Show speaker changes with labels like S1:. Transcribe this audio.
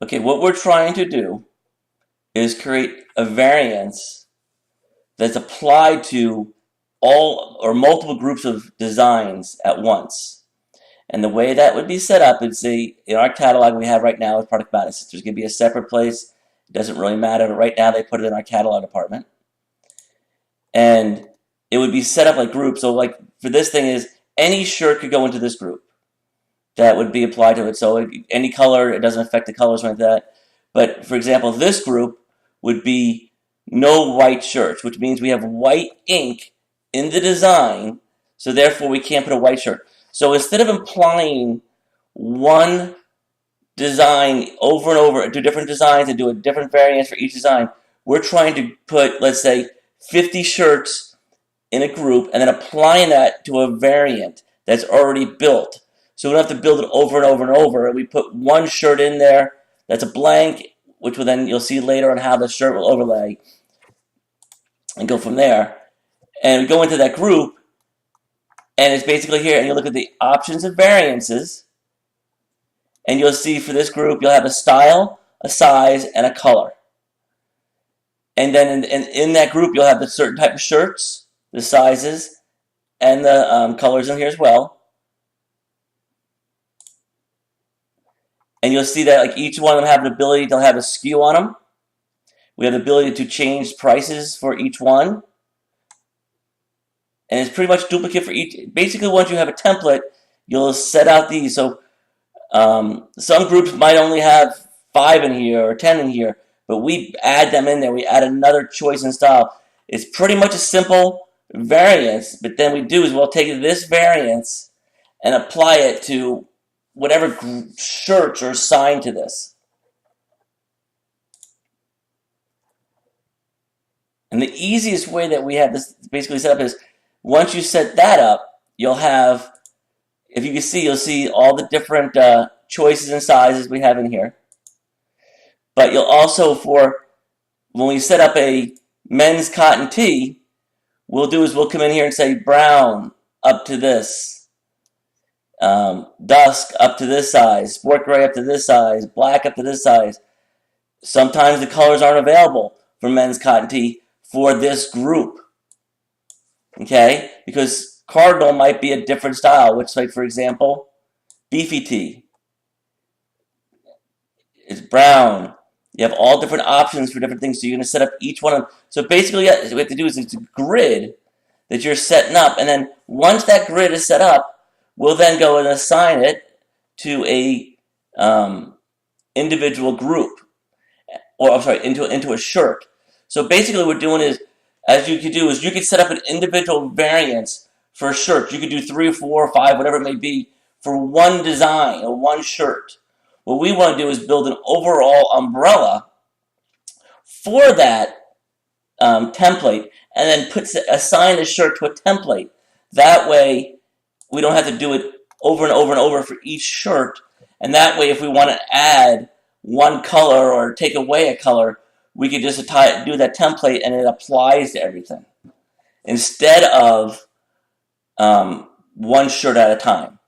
S1: Okay, what we're trying to do is create a variance that's applied to all or multiple groups of designs at once. And the way that would be set up is, say, in our catalog we have right now with product management, there's going to be a separate place. It doesn't really matter, but right now they put it in our catalog department. And it would be set up like groups. So like for this thing is any shirt could go into this group. That would be applied to it. So any color, it doesn't affect the colors like that. But for example, this group would be no white shirts, which means we have white ink in the design, so therefore we can't put a white shirt. So instead of implying one design over and over, do different designs and do a different variance for each design, we're trying to put, let's say, 50 shirts in a group and then applying that to a variant that's already built. So we don't have to build it over and over and over. We put one shirt in there that's a blank, which will then you'll see later on how the shirt will overlay and go from there. And we go into that group, and it's basically here, and you look at the options of variances, and you'll see for this group, you'll have a style, a size, and a color. And then in that group, you'll have the certain type of shirts, the sizes, and the colors in here as well. And you'll see that like each one of them have an ability to have a SKU on them. We have the ability to change prices for each one. And it's pretty much duplicate for each. Basically, once you have a template, you'll set out these. So some groups might only have 5 in here or 10 in here, but we add them in there. We add another choice in style. It's pretty much a simple variance, but then we do is we'll take this variance and apply it to whatever shirts are assigned to this. And the easiest way that we have this basically set up is once you set that up, you'll have, if you can see, you'll see all the different choices and sizes we have in here. But you'll also, when we set up a men's cotton tee, we'll come in here and say brown up to this. Dusk up to this size, sport gray up to this size, black up to this size. Sometimes the colors aren't available for men's cotton tee for this group. Okay? Because cardinal might be a different style, which, like, for example, beefy tee. It's brown. You have all different options for different things, so you're going to set up each one of them. So basically, what we have to do is it's a grid that you're setting up, and then once that grid is set up, we'll then go and assign it to a individual group, or I'm sorry, into a shirt. So basically, what we're doing is, as you could do, is you could set up an individual variance for a shirt. You could do 3 or 4 or 5, whatever it may be, for one design or one shirt. What we want to do is build an overall umbrella for that template, and then assign the shirt to a template. That way, we don't have to do it over and over and over for each shirt. And that way, if we want to add one color or take away a color, we could just do that template and it applies to everything instead of one shirt at a time.